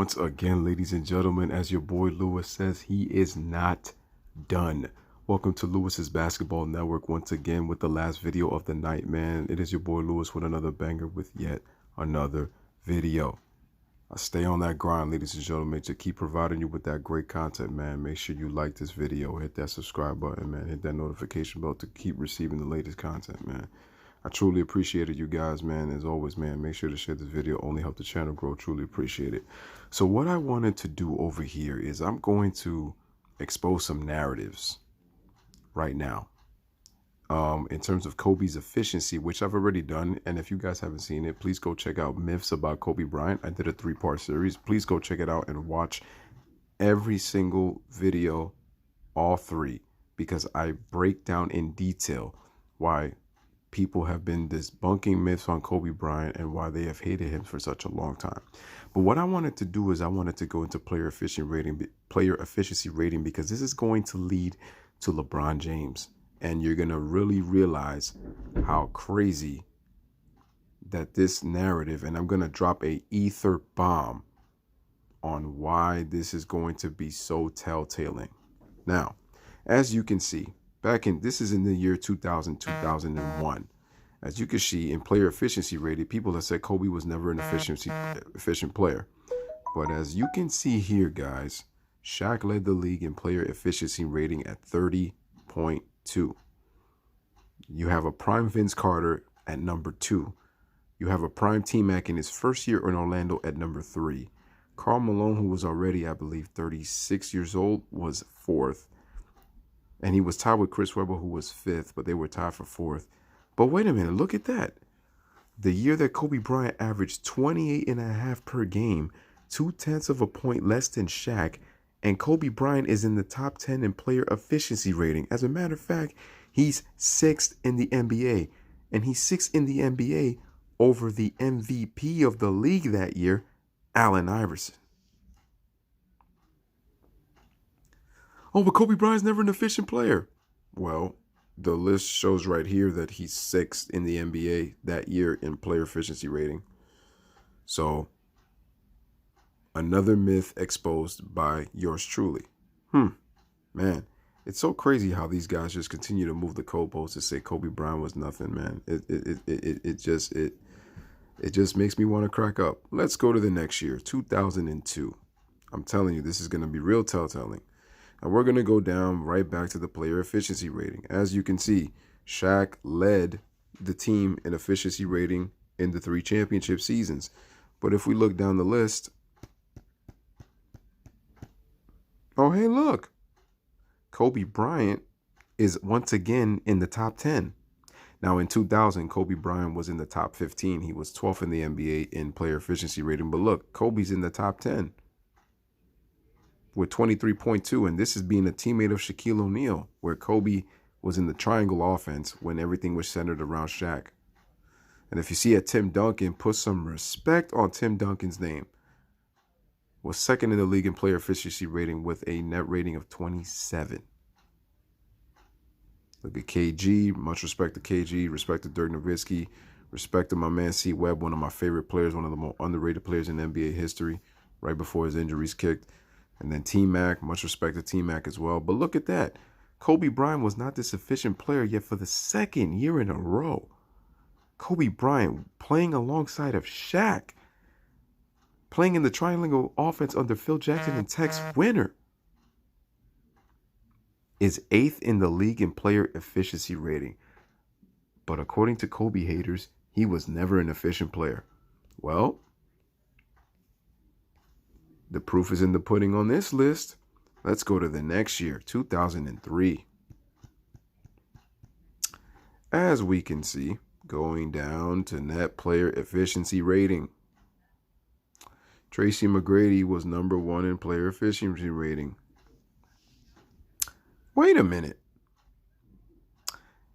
Once again, ladies and gentlemen, as your boy Lewis says, he is not done. Welcome to Lewis's Basketball Network once again with the last video of the night, man. It is your boy Lewis with another banger with yet another video. I stay on that grind, ladies and gentlemen, to keep providing you with that great content, man. Make sure you like this video, hit that subscribe button, man. Hit that notification bell to keep receiving the latest content, man. I truly appreciated you guys, man. As always, man, make sure to share this video. Only help the channel grow. Truly appreciate it. So what I wanted to do over here is I'm going to expose some narratives right now in terms of Kobe's efficiency, which I've already done. And if you guys haven't seen it, please go check out Myths About Kobe Bryant. I did a 3-part series. Please go check it out and watch every single video, all 3, because I break down in detail why people have been debunking myths on Kobe Bryant and why they have hated him for such a long time. But what I wanted to do is I wanted to go into player efficiency rating, because this is going to lead to LeBron James. And you're going to really realize how crazy that this narrative, and I'm going to drop a ether bomb on why this is going to be so telltale. Now, as you can see, this is in the year 2000, 2001. As you can see, in player efficiency rating, people have said Kobe was never an efficient player. But as you can see here, guys, Shaq led the league in player efficiency rating at 30.2. You have a prime Vince Carter at number 2. You have a prime T-Mac in his first year in Orlando at number 3. Karl Malone, who was already, I believe, 36 years old, was 4th. And he was tied with Chris Webber, who was 5th, but they were tied for 4th. But wait a minute, look at that. The year that Kobe Bryant averaged 28.5 per game, 0.2 of a point less than Shaq, and Kobe Bryant is in the top 10 in player efficiency rating. As a matter of fact, he's 6th in the NBA, and he's 6th in the NBA over the MVP of the league that year, Allen Iverson. Oh, but Kobe Bryant's never an efficient player. Well, the list shows right here that he's 6th in the NBA that year in player efficiency rating. So, another myth exposed by yours truly. Man, it's so crazy how these guys just continue to move the goalposts to say Kobe Bryant was nothing, man. It just makes me want to crack up. Let's go to the next year, 2002. I'm telling you, this is going to be real telltale. And we're going to go down right back to the player efficiency rating. As you can see, Shaq led the team in efficiency rating in the 3 championship seasons. But if we look down the list, oh, hey, look. Kobe Bryant is once again in the top 10. Now, in 2000, Kobe Bryant was in the top 15. He was 12th in the NBA in player efficiency rating. But look, Kobe's in the top 10. With 23.2, and this is being a teammate of Shaquille O'Neal, where Kobe was in the triangle offense when everything was centered around Shaq. And if you see a Tim Duncan, put some respect on Tim Duncan's name. Was 2nd in the league in player efficiency rating with a net rating of 27. Look at KG. Much respect to KG. Respect to Dirk Nowitzki. Respect to my man C. Webb, one of my favorite players, one of the more underrated players in NBA history, right before his injuries kicked. And then T-Mac, much respect to T-Mac as well. But look at that. Kobe Bryant was not this efficient player yet for the 2nd year in a row. Kobe Bryant playing alongside of Shaq, playing in the triangle offense under Phil Jackson and Tex Winter, is 8th in the league in player efficiency rating. But according to Kobe haters, he was never an efficient player. Well, the proof is in the pudding on this list. Let's go to the next year, 2003. As we can see, going down to net player efficiency rating, Tracy McGrady was number 1 in player efficiency rating. Wait a minute.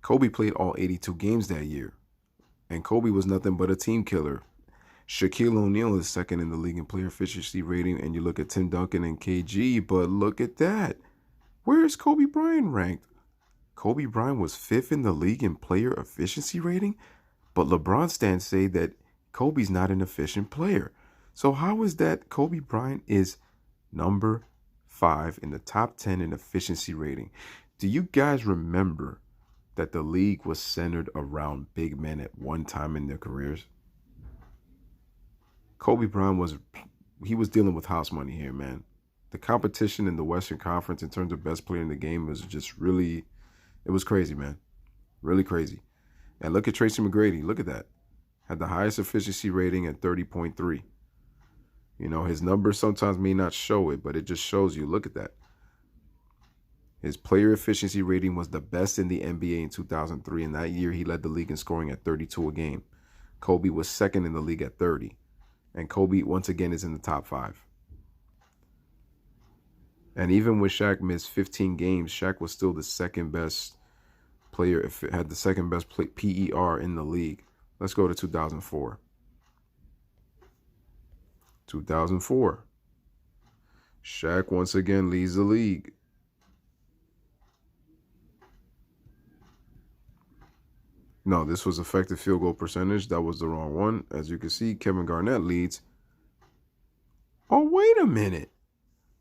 Kobe played all 82 games that year, and Kobe was nothing but a team killer. Shaquille O'Neal is 2nd in the league in player efficiency rating, and you look at Tim Duncan and KG, but look at that. Where is Kobe Bryant ranked? Kobe Bryant was 5th in the league in player efficiency rating, but LeBron stands say that Kobe's not an efficient player. So how is that Kobe Bryant is number 5 in the top 10 in efficiency rating? Do you guys remember that the league was centered around big men at one time in their careers? Kobe Bryant was dealing with house money here, man. The competition in the Western Conference in terms of best player in the game was just really, it was crazy, man. Really crazy. And look at Tracy McGrady. Look at that. Had the highest efficiency rating at 30.3. You know, his numbers sometimes may not show it, but it just shows you. Look at that. His player efficiency rating was the best in the NBA in 2003. And that year, he led the league in scoring at 32 a game. Kobe was second in the league at 30. And Kobe, once again, is in the top 5. And even when Shaq missed 15 games, Shaq was still the second best player, had the second best PER in the league. Let's go to 2004. 2004. Shaq once again leads the league. No, this was effective field goal percentage. That was the wrong one. As you can see, Kevin Garnett leads. Oh, wait a minute.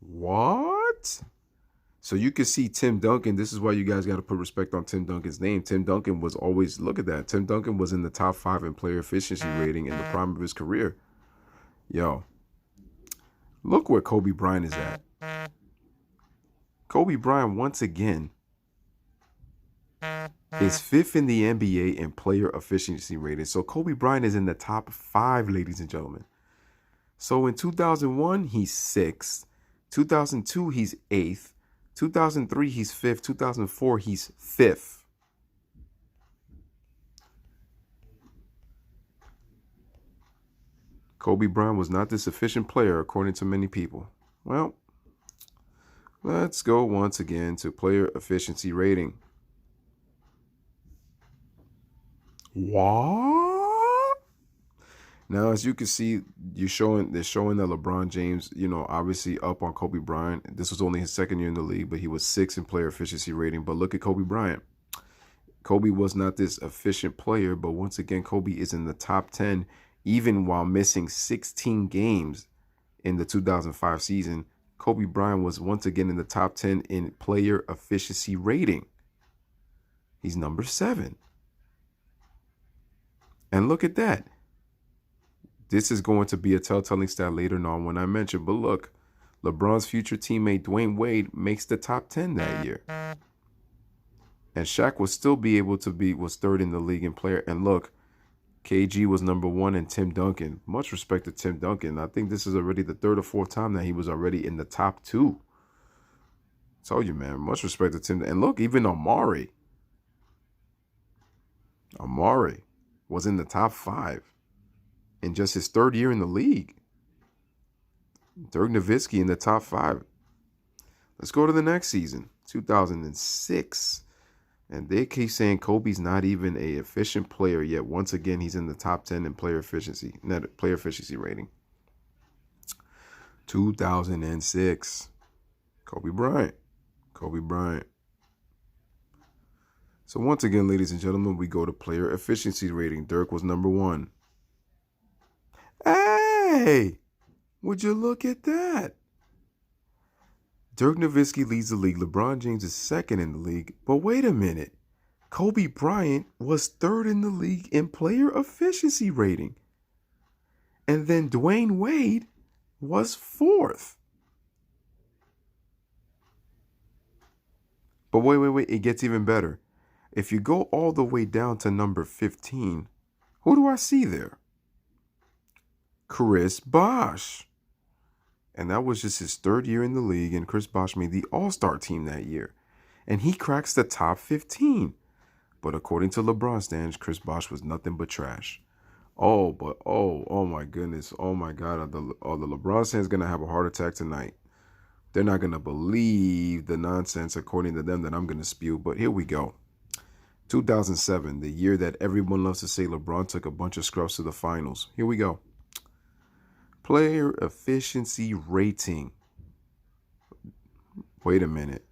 What? So you can see Tim Duncan. This is why you guys got to put respect on Tim Duncan's name. Tim Duncan was always, look at that. Tim Duncan was in the top 5 in player efficiency rating in the prime of his career. Yo, look where Kobe Bryant is at. Kobe Bryant, once again, is 5th in the NBA in player efficiency rating. So Kobe Bryant is in the top 5, ladies and gentlemen. So in 2001, he's 6th. 2002, he's 8th. 2003, he's 5th. 2004, he's 5th. Kobe Bryant was not this efficient player, according to many people. Well, let's go once again to player efficiency rating. What? Now, as you can see, they're showing that LeBron James, you know, obviously up on Kobe Bryant. This was only his second year in the league, but he was 6th in player efficiency rating. But look at Kobe Bryant. Kobe was not this efficient player, but once again, Kobe is in the top 10, even while missing 16 games in the 2005 season. Kobe Bryant was once again in the top 10 in player efficiency rating. He's number 7. And look at that. This is going to be a telltale stat later on when I mention. But look, LeBron's future teammate Dwayne Wade makes the top 10 that year. And Shaq was still was 3rd in the league in player. And look, KG was number 1 and Tim Duncan. Much respect to Tim Duncan. I think this is already the 3rd or 4th time that he was already in the top 2. Told you, man. Much respect to Tim. And look, even Amari was in the top 5 in just his 3rd year in the league. Dirk Nowitzki in the top 5. Let's go to the next season, 2006. And they keep saying Kobe's not even a efficient player yet. Once again, he's in the top 10 in player efficiency, net player efficiency rating. 2006. Kobe Bryant. So once again, ladies and gentlemen, we go to player efficiency rating. Dirk was number 1. Hey, would you look at that? Dirk Nowitzki leads the league. LeBron James is 2nd in the league. But wait a minute. Kobe Bryant was 3rd in the league in player efficiency rating. And then Dwayne Wade was 4th. But wait. It gets even better. If you go all the way down to number 15, who do I see there? Chris Bosh. And that was just his 3rd year in the league, and Chris Bosh made the All-Star team that year. And he cracks the top 15. But according to LeBron stands, Chris Bosh was nothing but trash. Oh my goodness. Oh my God. The LeBron stands going to have a heart attack tonight. They're not going to believe the nonsense, according to them, that I'm going to spew. But here we go. 2007, the year that everyone loves to say LeBron took a bunch of scrubs to the finals. Here we go. Player efficiency rating. Wait a minute.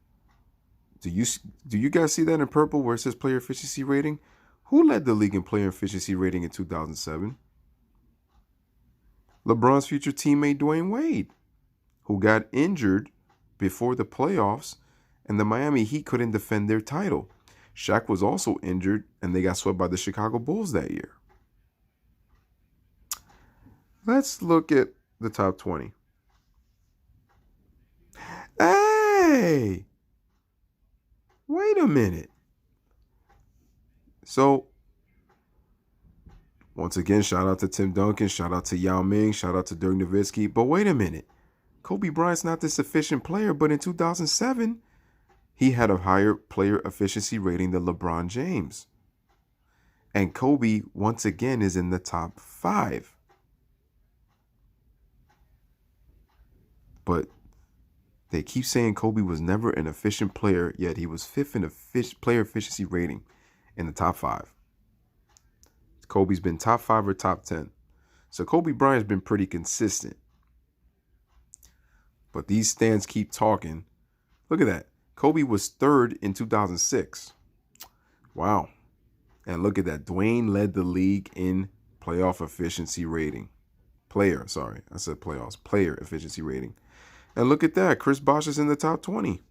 Do you guys see that in purple where it says player efficiency rating? Who led the league in player efficiency rating in 2007? LeBron's future teammate Dwayne Wade, who got injured before the playoffs, and the Miami Heat couldn't defend their title. Shaq was also injured, and they got swept by the Chicago Bulls that year. Let's look at the top 20. Hey! Wait a minute. So, once again, shout out to Tim Duncan, shout out to Yao Ming, shout out to Dirk Nowitzki. But wait a minute. Kobe Bryant's not this efficient player, but in 2007, he had a higher player efficiency rating than LeBron James. And Kobe, once again, is in the top 5. But they keep saying Kobe was never an efficient player, yet he was 5th in player efficiency rating in the top 5. Kobe's been top 5 or top 10. So Kobe Bryant's been pretty consistent. But these stands keep talking. Look at that. Kobe was 3rd in 2006. Wow. And look at that. Dwayne led the league in playoff efficiency rating. Player efficiency rating. And look at that. Chris Bosh is in the top 20.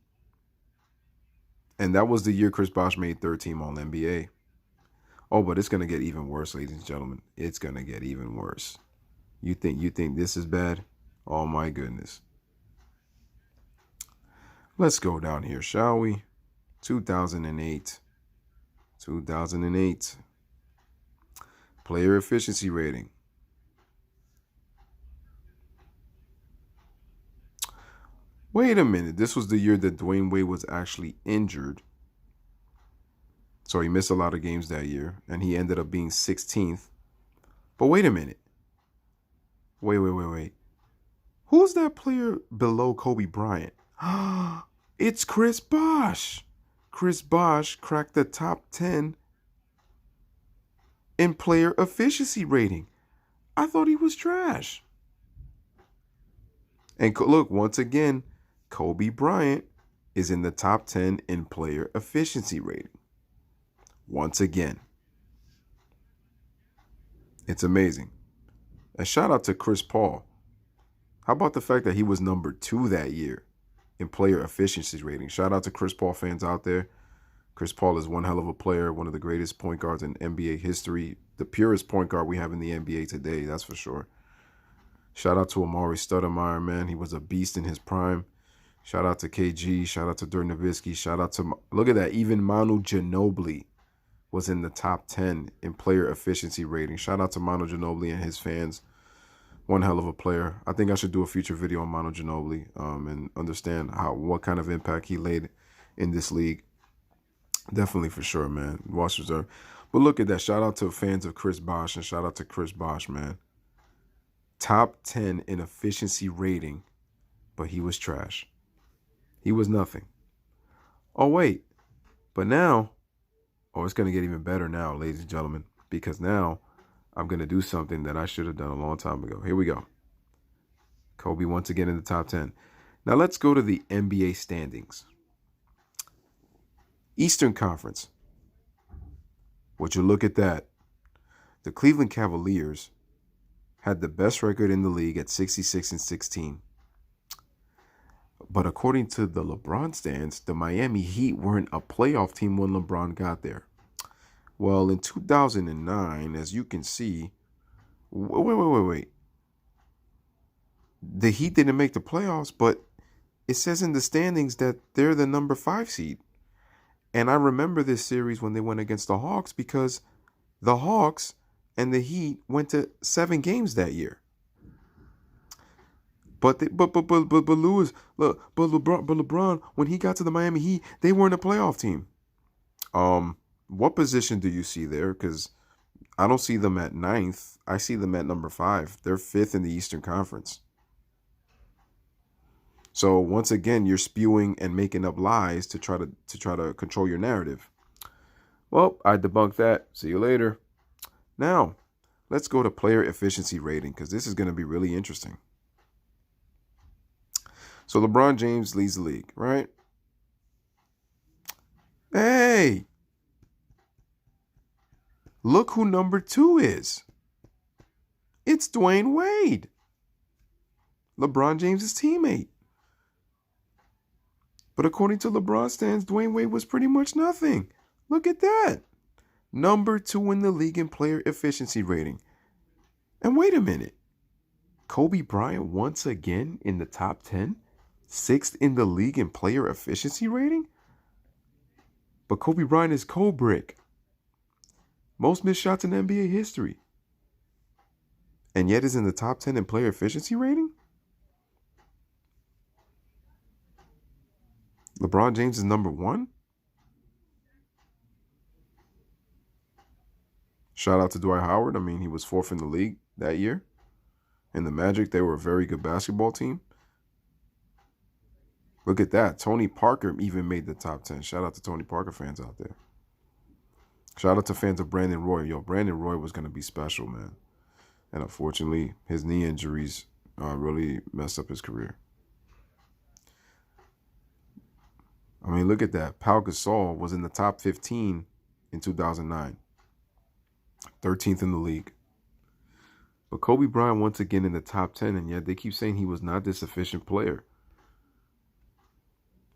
And that was the year Chris Bosh made 3rd team All-NBA. Oh, but it's going to get even worse, ladies and gentlemen. It's going to get even worse. You think this is bad? Oh, my goodness. Let's go down here, shall we? 2008. 2008. Player efficiency rating. Wait a minute. This was the year that Dwayne Wade was actually injured. So he missed a lot of games that year, and he ended up being 16th. But wait a minute. Wait. Who's that player below Kobe Bryant? It's Chris Bosh. Chris Bosh cracked the top 10 in player efficiency rating. I thought he was trash. And look, once again, Kobe Bryant is in the top 10 in player efficiency rating. Once again. It's amazing. And shout out to Chris Paul. How about the fact that he was number 2 that year in player efficiency rating? Shout out to Chris Paul fans out there. Chris Paul is one hell of a player, one of the greatest point guards in NBA history, the purest point guard we have in the NBA today, that's for sure. Shout out to Amari Stoudemire, man. He was a beast in his prime. Shout out to KG. Shout out to Dirk Nowitzki. Shout out to, look at that, even Manu Ginobili was in the top 10 in player efficiency rating. Shout out to Manu Ginobili and his fans. One hell of a player. I think I should do a future video on Manu Ginobili and understand what kind of impact he laid in this league. Definitely for sure, man. Watch reserve. But look at that. Shout out to fans of Chris Bosh and shout out to Chris Bosh, man. Top 10 in efficiency rating, but he was trash. He was nothing. Oh, wait. But now, it's going to get even better now, ladies and gentlemen, because now I'm going to do something that I should have done a long time ago. Here we go. Kobe once again in the top 10. Now let's go to the NBA standings. Eastern Conference. Would you look at that? The Cleveland Cavaliers had the best record in the league at 66-16. But according to the LeBron stands, the Miami Heat weren't a playoff team when LeBron got there. Well, in 2009, as you can see, wait. The Heat didn't make the playoffs, but it says in the standings that they're the number 5 seed. And I remember this series when they went against the Hawks because the Hawks and the Heat went to 7 games that year. But LeBron, when he got to the Miami Heat, they weren't a playoff team. What position do you see there? Because I don't see them at 9th. I see them at number 5. They're 5th in the Eastern Conference. So once again, you're spewing and making up lies to try to control your narrative. Well, I debunked that. See you later. Now, let's go to player efficiency rating because this is going to be really interesting. So LeBron James leads the league, right? Hey, look who number 2 is. It's Dwayne Wade. LeBron James' teammate. But according to LeBron stands, Dwayne Wade was pretty much nothing. Look at that. Number 2 in the league in player efficiency rating. And wait a minute. Kobe Bryant once again in the top 10? 6th in the league in player efficiency rating? But Kobe Bryant is Kubrick. Most missed shots in NBA history. And yet is in the top 10 in player efficiency rating? LeBron James is number 1? Shout out to Dwight Howard. I mean, he was 4th in the league that year. And the Magic, they were a very good basketball team. Look at that. Tony Parker even made the top 10. Shout out to Tony Parker fans out there. Shout out to fans of Brandon Roy. Yo, Brandon Roy was going to be special, man. And unfortunately, his knee injuries really messed up his career. I mean, look at that. Pau Gasol was in the top 15 in 2009. 13th in the league. But Kobe Bryant once again in the top 10, and yet they keep saying he was not this efficient player.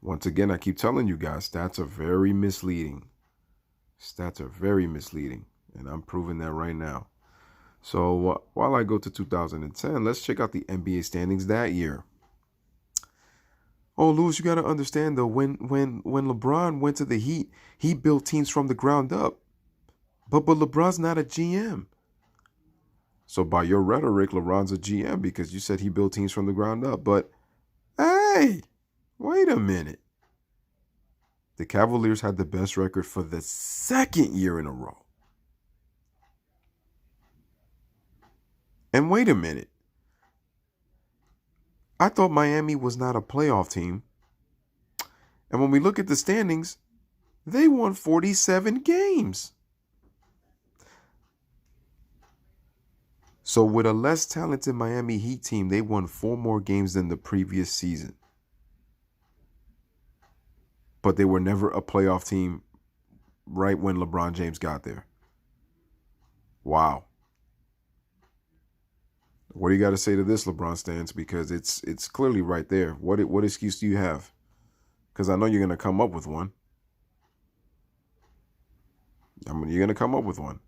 Once again, I keep telling you guys, stats are very misleading. Stats are very misleading, and I'm proving that right now. So while I go to 2010, let's check out the NBA standings that year. Oh, Lewis, you got to understand, though, when LeBron went to the Heat, he built teams from the ground up. But LeBron's not a GM. So by your rhetoric, LeBron's a GM because you said he built teams from the ground up. But, hey, wait a minute. The Cavaliers had the best record for the 2nd year in a row. And wait a minute. I thought Miami was not a playoff team. And when we look at the standings, they won 47 games. So with a less talented Miami Heat team, they won 4 more games than the previous season. But they were never a playoff team right when LeBron James got there. Wow. What do you got to say to this, LeBron stans? Because it's clearly right there. What excuse do you have? Because I know you're going to come up with one. I mean, you're going to come up with one.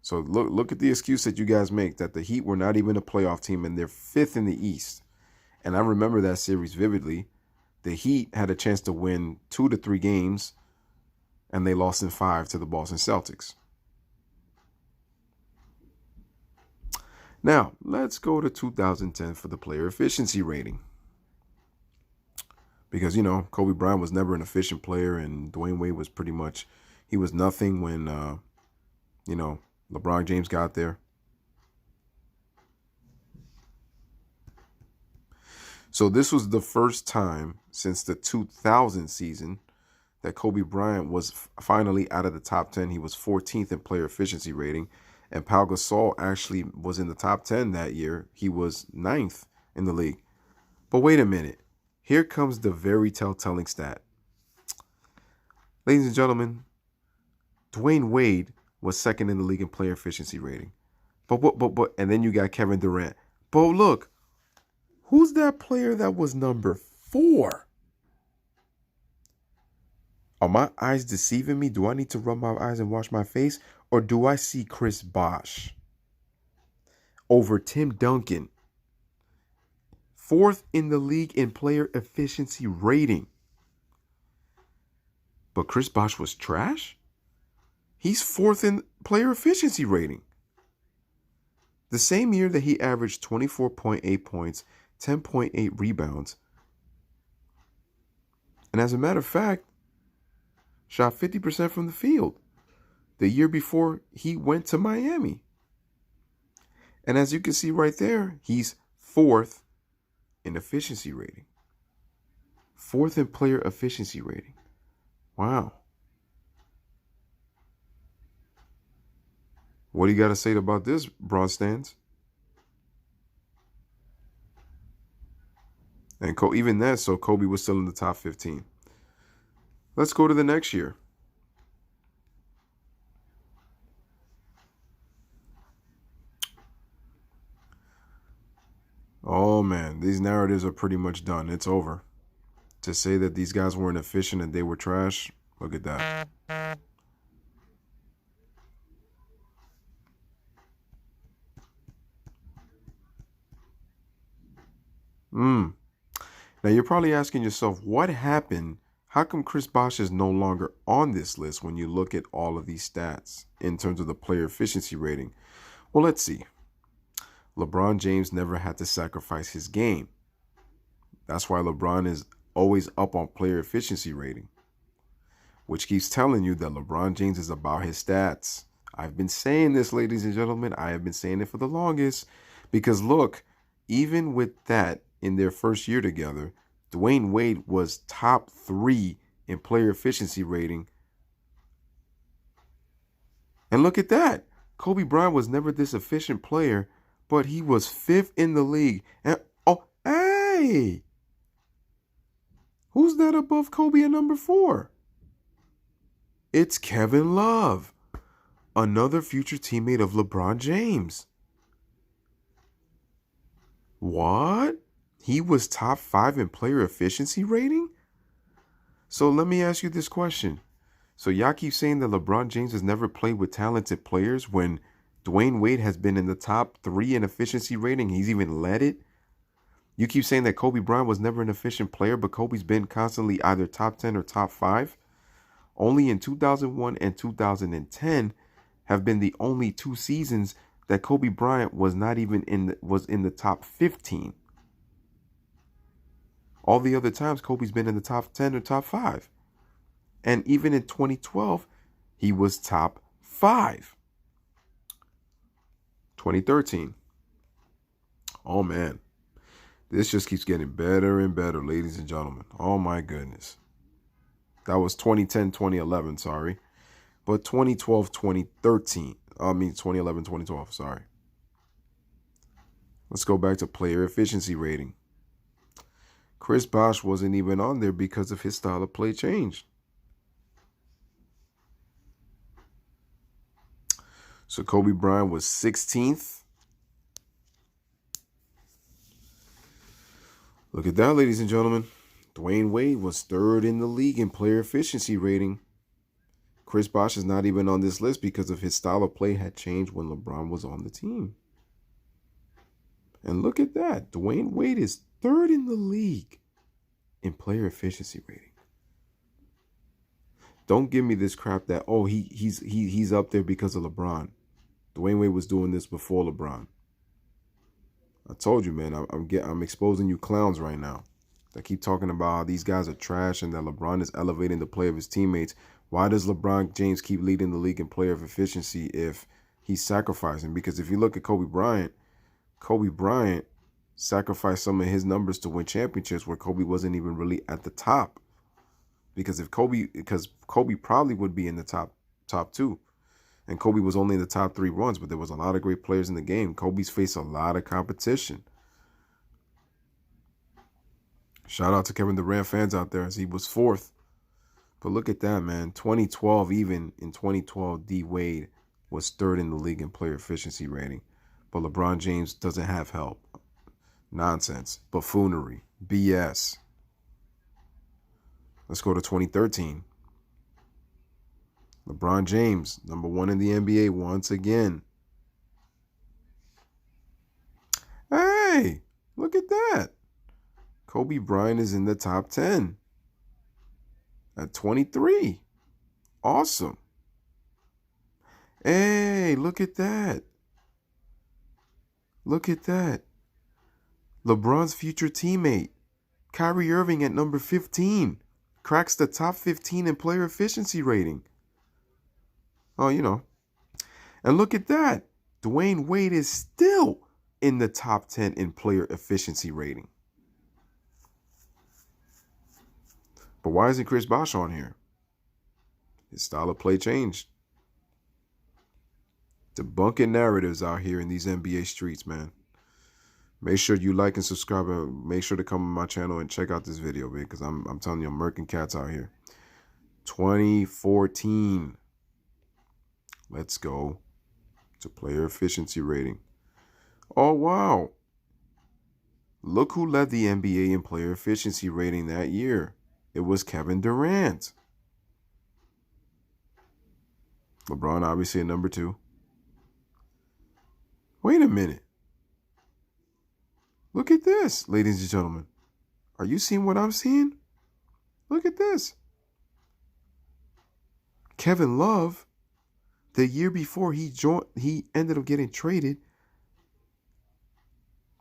So look at the excuse that you guys make, that the Heat were not even a playoff team and they're 5th in the East. And I remember that series vividly. The Heat had a chance to win 2 to 3 games, and they lost in 5 to the Boston Celtics. Now, let's go to 2010 for the player efficiency rating. Because, you know, Kobe Bryant was never an efficient player, and Dwayne Wade was pretty much, he was nothing when, you know, LeBron James got there. So this was the first time since the 2000 season that Kobe Bryant was finally out of the top 10. He was 14th in player efficiency rating. And Pau Gasol actually was in the top 10 that year. He was 9th in the league. But wait a minute. Here comes the very telltale stat. Ladies and gentlemen, Dwayne Wade was 2nd in the league in player efficiency rating. But and then you got Kevin Durant. But look, who's that player that was number 4? Are my eyes deceiving me? Do I need to rub my eyes and wash my face? Or do I see Chris Bosh over Tim Duncan? 4th in the league in player efficiency rating. But Chris Bosh was trash? He's 4th in player efficiency rating. The same year that he averaged 24.8 points, 10.8 rebounds. And as a matter of fact, shot 50% from the field the year before he went to Miami. And as you can see right there, he's 4th in efficiency rating. 4th in player efficiency rating. Wow. What do you got to say about this, Bron Stans? And even that, so Kobe was still in the top 15. Let's go to the next year. Oh, man, these narratives are pretty much done. It's over. To say that these guys weren't efficient and they were trash, look at that. Now you're probably asking yourself, what happened? How come Chris Bosh is no longer on this list when you look at all of these stats in terms of the player efficiency rating? Well, let's see. LeBron James never had to sacrifice his game. That's why LeBron is always up on player efficiency rating, which keeps telling you that LeBron James is about his stats. I've been saying this, ladies and gentlemen. I have been saying it for the longest because look, even with that in their first year together, Dwayne Wade was top 3 in player efficiency rating. And look at that. Kobe Bryant was never this efficient player, but he was 5th in the league. And oh, hey, who's that above Kobe at number 4? It's Kevin Love, another future teammate of LeBron James. What? He was top 5 in player efficiency rating? So let me ask you this question. So y'all keep saying that LeBron James has never played with talented players when Dwayne Wade has been in the top 3 in efficiency rating. He's even led it. You keep saying that Kobe Bryant was never an efficient player, but Kobe's been constantly either top 10 or top 5. Only in 2001 and 2010 have been the only 2 seasons that Kobe Bryant was not even in the top 15. All the other times, Kobe's been in the top 10 or top 5. And even in 2012, he was top 5. 2013. Oh, man. This just keeps getting better and better, ladies and gentlemen. Oh, my goodness. That was 2010, 2011, sorry. But 2012, 2013. 2011, 2012, sorry. Let's go back to player efficiency rating. Chris Bosh wasn't even on there because of his style of play changed. So Kobe Bryant was 16th. Look at that, ladies and gentlemen. Dwayne Wade was 3rd in the league in player efficiency rating. Chris Bosh is not even on this list because of his style of play had changed when LeBron was on the team. And look at that. Dwayne Wade is 3rd in the league in player efficiency rating. Don't give me this crap that, oh, he's up there because of LeBron. Dwayne Wade was doing this before LeBron. I told you, man, I'm exposing you clowns right now that keep talking about how these guys are trash and that LeBron is elevating the play of his teammates. Why does LeBron James keep leading the league in player of efficiency if he's sacrificing? Because if you look at Kobe Bryant sacrificed some of his numbers to win championships where Kobe wasn't even really at the top. Because Kobe probably would be in the top 2. And Kobe was only in the top 3 runs, but there was a lot of great players in the game. Kobe's faced a lot of competition. Shout out to Kevin Durant fans out there as he was 4th. But look at that, man. 2012, even in 2012, D Wade was 3rd in the league in player efficiency rating. But LeBron James doesn't have help. Nonsense. Buffoonery. BS. Let's go to 2013. LeBron James, number 1 in the NBA once again. Hey, look at that. Kobe Bryant is in the top 10 at 23. Awesome. Hey, look at that. Look at that. LeBron's future teammate, Kyrie Irving at number 15, cracks the top 15 in player efficiency rating. Oh, you know. And look at that. Dwayne Wade is still in the top 10 in player efficiency rating. But why isn't Chris Bosh on here? His style of play changed. Debunking narratives out here in these NBA streets, man. Make sure you like and subscribe, and make sure to come on my channel and check out this video, man, because I'm telling you, I'm murking cats out here. 2014. Let's go to player efficiency rating. Oh, wow. Look who led the NBA in player efficiency rating that year. It was Kevin Durant. LeBron obviously at number 2. Wait a minute. Look at this, ladies and gentlemen. Are you seeing what I'm seeing? Look at this. Kevin Love, the year before he ended up getting traded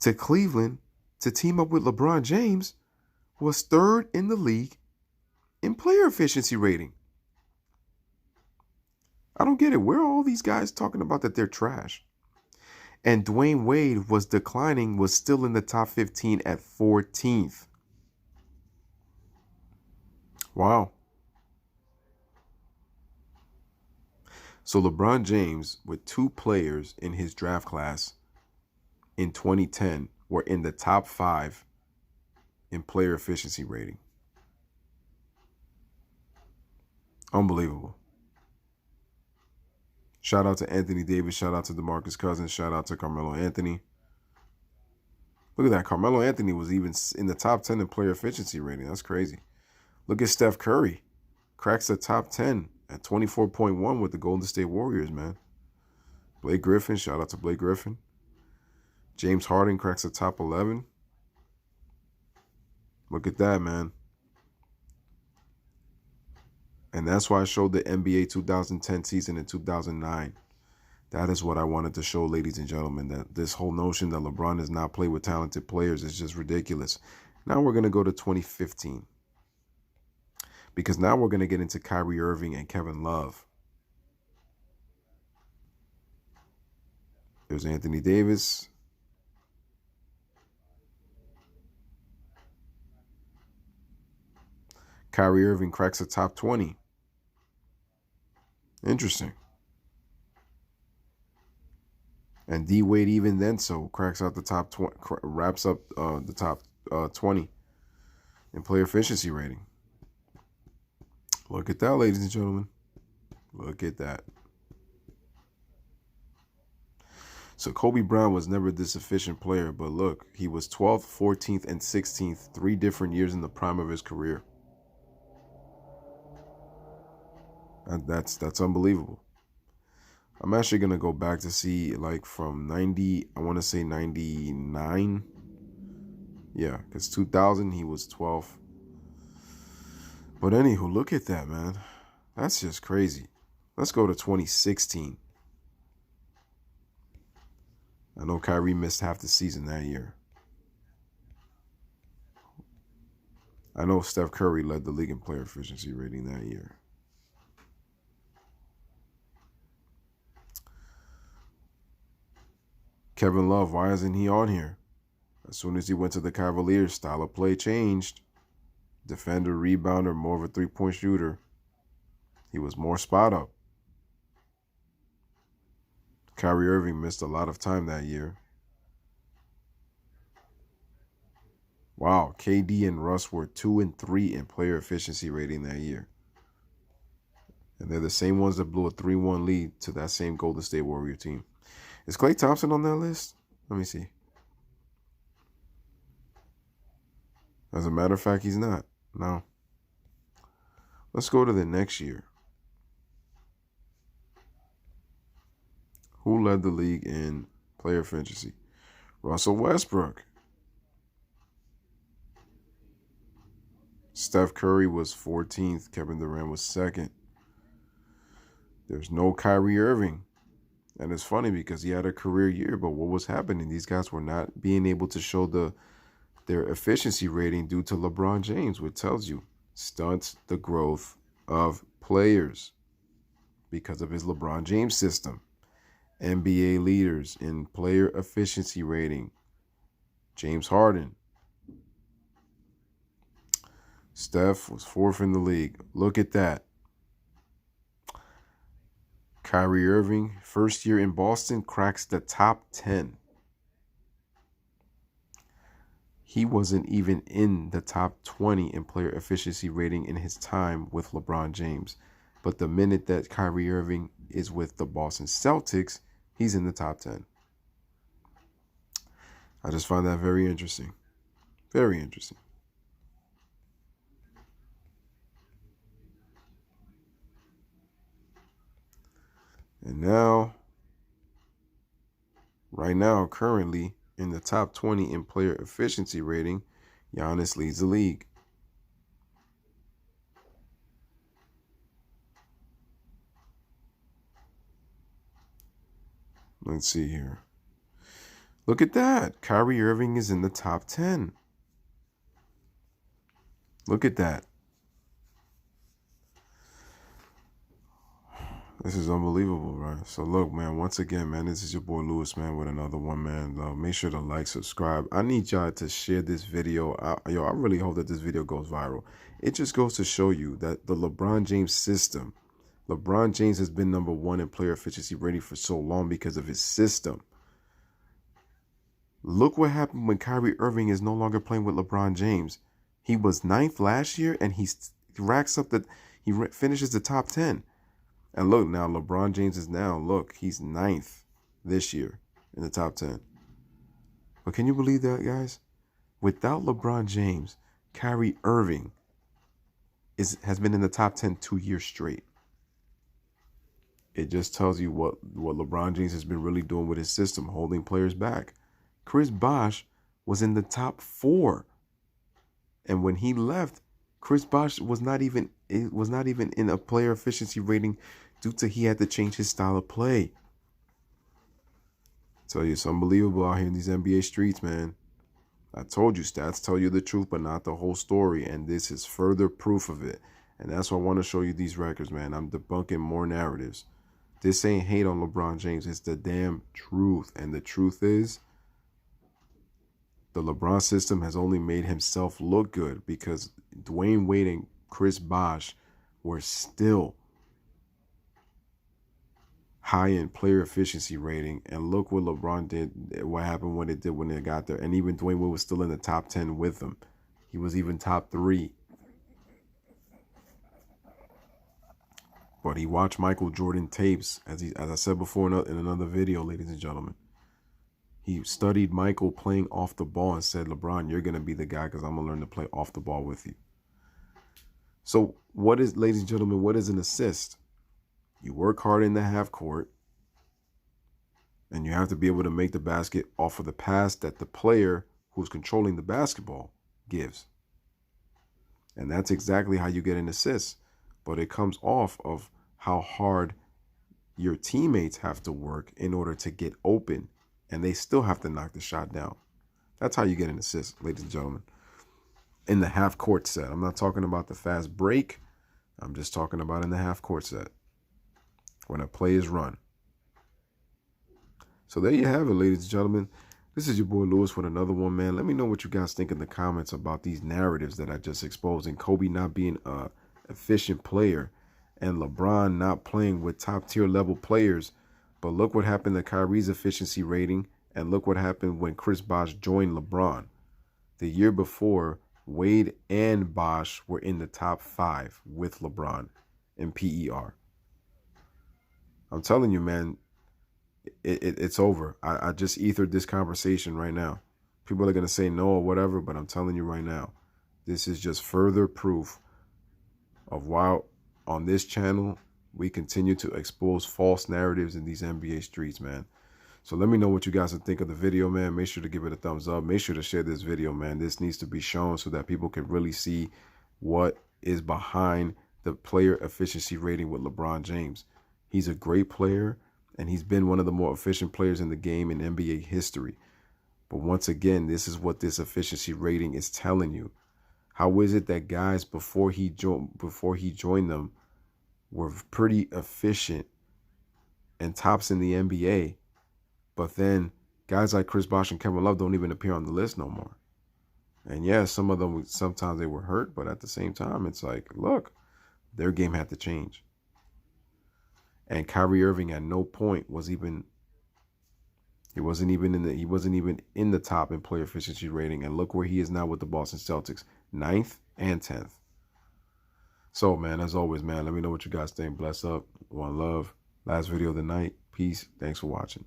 to Cleveland to team up with LeBron James, was 3rd in the league in player efficiency rating. I don't get it. Where are all these guys talking about that they're trash? And Dwayne Wade was declining, was still in the top 15 at 14th. Wow. So LeBron James, with 2 players in his draft class in 2010, were in the top 5 in player efficiency rating. Unbelievable. Shout out to Anthony Davis. Shout out to DeMarcus Cousins. Shout out to Carmelo Anthony. Look at that. Carmelo Anthony was even in the top 10 in player efficiency rating. That's crazy. Look at Steph Curry. Cracks the top 10 at 24.1 with the Golden State Warriors, man. Blake Griffin. Shout out to Blake Griffin. James Harden cracks the top 11. Look at that, man. And that's why I showed the NBA 2010 season in 2009. That is what I wanted to show, ladies and gentlemen, that this whole notion that LeBron does not play with talented players is just ridiculous. Now we're going to go to 2015. Because now we're going to get into Kyrie Irving and Kevin Love. There's Anthony Davis. Kyrie Irving cracks the top 20. Interesting. And D Wade even then so cracks out the top 20, wraps up the top 20 in player efficiency rating. Look at that, ladies and gentlemen. Look at that. So Kobe Bryant was never this efficient player, but look, he was 12th, 14th, and 16th, 3 different years in the prime of his career. And that's unbelievable. I'm actually going to go back to see, like, from 90, I want to say 99. Yeah, because 2000, he was 12th. But anywho, look at that, man. That's just crazy. Let's go to 2016. I know Kyrie missed half the season that year. I know Steph Curry led the league in player efficiency rating that year. Kevin Love, why isn't he on here? As soon as he went to the Cavaliers, style of play changed. Defender, rebounder, more of a three-point shooter. He was more spot up. Kyrie Irving missed a lot of time that year. Wow, KD and Russ were 2 and 3 in player efficiency rating that year. And they're the same ones that blew a 3-1 lead to that same Golden State Warrior team. Is Klay Thompson on that list? Let me see. As a matter of fact, he's not. No. Let's go to the next year. Who led the league in player efficiency? Russell Westbrook. Steph Curry was 14th. Kevin Durant was 2nd. There's no Kyrie Irving. And it's funny because he had a career year, but what was happening? These guys were not being able to show their efficiency rating due to LeBron James, which tells you stunts the growth of players because of his LeBron James system. NBA leaders in player efficiency rating. James Harden. Steph was 4th in the league. Look at that. Kyrie Irving, first year in Boston, cracks the top 10. He wasn't even in the top 20 in player efficiency rating in his time with LeBron James. But the minute that Kyrie Irving is with the Boston Celtics, he's in the top 10. I just find that very interesting. Very interesting. And now, right now, currently in the top 20 in player efficiency rating, Giannis leads the league. Let's see here. Look at that. Kyrie Irving is in the top 10. Look at that. This is unbelievable, right? So look, man, once again, man, this is your boy Lewis, man, with another one, man. Make sure to like, subscribe. I need y'all to share this video. I really hope that this video goes viral. It just goes to show you that the LeBron James system, LeBron James has been #1 in player efficiency rating for so long because of his system. Look what happened when Kyrie Irving is no longer playing with LeBron James. He was 9th last year, and he racks up he finishes the top 10. And look, now LeBron James is look, he's 9th this year in the top 10. But can you believe that, guys? Without LeBron James, Kyrie Irving has been in the top 10 2 years straight. It just tells you what LeBron James has been really doing with his system, holding players back. Chris Bosh was in the top 4. And when he left, Chris Bosh was not even in a player efficiency rating due to he had to change his style of play. I tell you, it's unbelievable out here in these NBA streets, man. I told you, stats tell you the truth, but not the whole story. And this is further proof of it. And that's why I want to show you these records, man. I'm debunking more narratives. This ain't hate on LeBron James. It's the damn truth. And the truth is, the LeBron system has only made himself look good because Dwayne Wade and Chris Bosh were still high in player efficiency rating. And look what LeBron did, what happened when it did when they got there. And even Dwayne Wade was still in the top 10 with them. He was even top 3. But he watched Michael Jordan tapes, as I said before in another video, ladies and gentlemen. He studied Michael playing off the ball and said, LeBron, you're going to be the guy because I'm going to learn to play off the ball with you. So what is, ladies and gentlemen, what is an assist? You work hard in the half court, and you have to be able to make the basket off of the pass that the player who's controlling the basketball gives. And that's exactly how you get an assist. But it comes off of how hard your teammates have to work in order to get open, and they still have to knock the shot down. That's how you get an assist, ladies and gentlemen. In the half court set. I'm not talking about the fast break. I'm just talking about in the half court set, when a play is run. So there you have it, ladies and gentlemen. This is your boy Lewis with another one, man. Let me know what you guys think in the comments about these narratives that I just exposed, and Kobe not being a efficient player and LeBron not playing with top tier level players. But look what happened to Kyrie's efficiency rating, and look what happened when Chris Bosh joined LeBron. The year before, Wade and Bosh were in the top 5 with LeBron in PER. I'm telling you, man, it's over. I just ethered this conversation right now. People are going to say no or whatever, but I'm telling you right now, this is just further proof of why on this channel we continue to expose false narratives in these NBA streets, man. So let me know what you guys think of the video, man. Make sure to give it a thumbs up. Make sure to share this video, man. This needs to be shown so that people can really see what is behind the player efficiency rating with LeBron James. He's a great player, and he's been one of the more efficient players in the game in NBA history. But once again, this is what this efficiency rating is telling you. How is it that guys before he joined them were pretty efficient and tops in the NBA, but then guys like Chris Bosh and Kevin Love don't even appear on the list no more? And yeah, some of them, sometimes they were hurt, but at the same time, it's like, look, their game had to change. And Kyrie Irving at no point was even, he wasn't even in the top in player efficiency rating. And look where he is now with the Boston Celtics, 9th and 10th. So, man, as always, man, let me know what you guys think. Bless up. One love. Last video of the night. Peace. Thanks for watching.